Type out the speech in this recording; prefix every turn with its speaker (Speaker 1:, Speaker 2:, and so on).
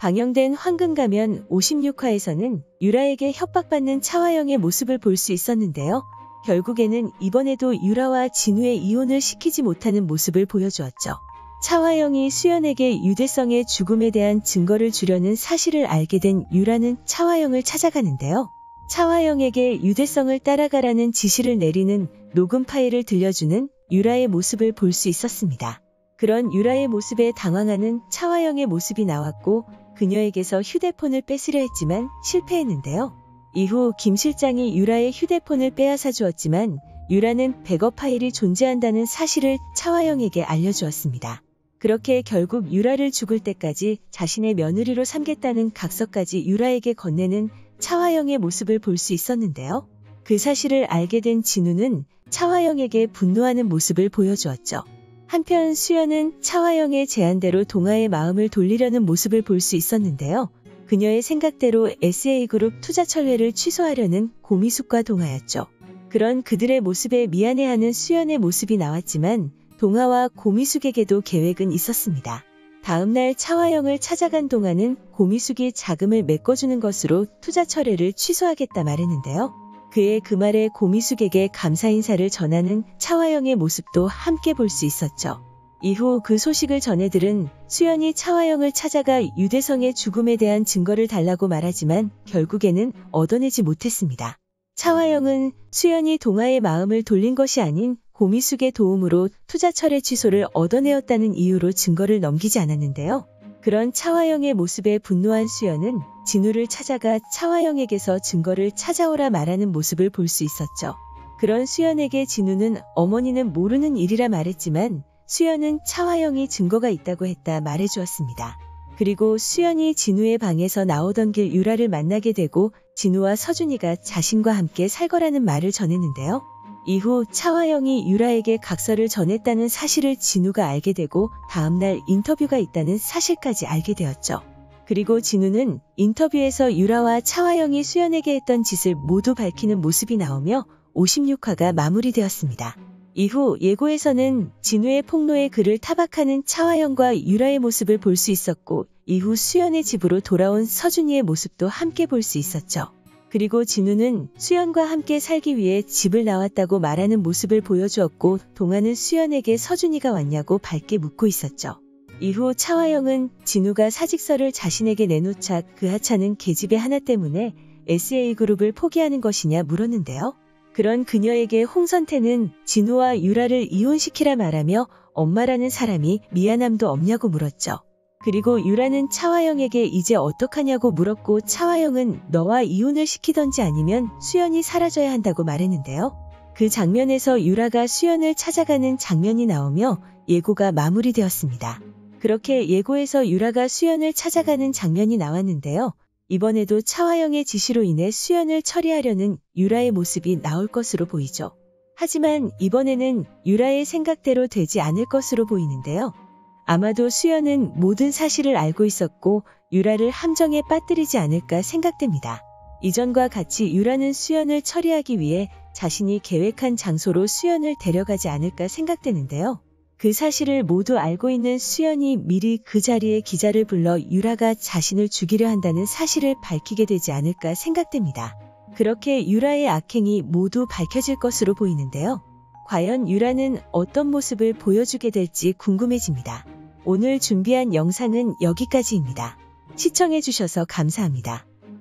Speaker 1: 방영된 황금가면 56화에서는 유라에게 협박받는 차화영의 모습을 볼 수 있었는데요. 결국에는 이번에도 유라와 진우의 이혼을 시키지 못하는 모습을 보여주었죠. 차화영이 수연에게 유대성의 죽음에 대한 증거를 주려는 사실을 알게 된 유라는 차화영을 찾아가는데요. 차화영에게 유대성을 따라가라는 지시를 내리는 녹음 파일을 들려주는 유라의 모습을 볼 수 있었습니다. 그런 유라의 모습에 당황하는 차화영의 모습이 나왔고 그녀에게서 휴대폰을 뺏으려 했지만 실패했는데요. 이후 김 실장이 유라의 휴대폰을 빼앗아 주었지만 유라는 백업 파일이 존재한다는 사실을 차화영에게 알려주었습니다. 그렇게 결국 유라를 죽을 때까지 자신의 며느리로 삼겠다는 각서까지 유라에게 건네는 차화영의 모습을 볼 수 있었는데요. 그 사실을 알게 된 진우는 차화영에게 분노하는 모습을 보여주었죠. 한편 수연은 차화영의 제안대로 동아의 마음을 돌리려는 모습을 볼 수 있었는데요. 그녀의 생각대로 SA그룹 투자 철회를 취소하려는 고미숙과 동아였죠. 그런 그들의 모습에 미안해하는 수연의 모습이 나왔지만 동아와 고미숙에게도 계획은 있었습니다. 다음날 차화영을 찾아간 동아는 고미숙이 자금을 메꿔주는 것으로 투자 철회를 취소하겠다 말했는데요. 그의 그 말에 고미숙에게 감사 인사를 전하는 차화영의 모습도 함께 볼 수 있었죠. 이후 그 소식을 전해들은 수연이 차화영을 찾아가 유대성의 죽음에 대한 증거를 달라고 말하지만 결국에는 얻어내지 못했습니다. 차화영은 수연이 동아의 마음을 돌린 것이 아닌 고미숙의 도움으로 투자 철회 취소를 얻어내었다는 이유로 증거를 넘기지 않았는데요. 그런 차화영의 모습에 분노한 수연은 진우를 찾아가 차화영에게서 증거를 찾아오라 말하는 모습을 볼 수 있었죠. 그런 수연에게 진우는 어머니는 모르는 일이라 말했지만 수연은 차화영이 증거가 있다고 했다 말해주었습니다. 그리고 수연이 진우의 방에서 나오던 길 유라를 만나게 되고 진우와 서준이가 자신과 함께 살 거라는 말을 전했는데요. 이후 차화영이 유라에게 각서를 전했다는 사실을 진우가 알게 되고 다음날 인터뷰가 있다는 사실까지 알게 되었죠. 그리고 진우는 인터뷰에서 유라와 차화영이 수연에게 했던 짓을 모두 밝히는 모습이 나오며 56화가 마무리되었습니다. 이후 예고에서는 진우의 폭로에 그를 타박하는 차화영과 유라의 모습을 볼 수 있었고 이후 수연의 집으로 돌아온 서준이의 모습도 함께 볼 수 있었죠. 그리고 진우는 수연과 함께 살기 위해 집을 나왔다고 말하는 모습을 보여주었고 동아는 수연에게 서준이가 왔냐고 밝게 묻고 있었죠. 이후 차화영은 진우가 사직서를 자신에게 내놓자 그 하찮은 계집애 하나 때문에 SA그룹을 포기하는 것이냐 물었는데요. 그런 그녀에게 홍선태는 진우와 유라를 이혼시키라 말하며 엄마라는 사람이 미안함도 없냐고 물었죠. 그리고 유라는 차화영에게 이제 어떡하냐고 물었고 차화영은 너와 이혼을 시키던지 아니면 수연이 사라져야 한다고 말했는데요. 그 장면에서 유라가 수연을 찾아가는 장면이 나오며 예고가 마무리되었습니다. 그렇게 예고에서 유라가 수연을 찾아가는 장면이 나왔는데요. 이번에도 차화영의 지시로 인해 수연을 처리하려는 유라의 모습이 나올 것으로 보이죠. 하지만 이번에는 유라의 생각대로 되지 않을 것으로 보이는데요. 아마도 수연은 모든 사실을 알고 있었고 유라를 함정에 빠뜨리지 않을까 생각됩니다. 이전과 같이 유라는 수연을 처리하기 위해 자신이 계획한 장소로 수연을 데려가지 않을까 생각되는데요. 그 사실을 모두 알고 있는 수연이 미리 그 자리에 기자를 불러 유라가 자신을 죽이려 한다는 사실을 밝히게 되지 않을까 생각됩니다. 그렇게 유라의 악행이 모두 밝혀질 것으로 보이는데요. 과연 유라는 어떤 모습을 보여주게 될지 궁금해집니다. 오늘 준비한 영상은 여기까지입니다. 시청해주셔서 감사합니다.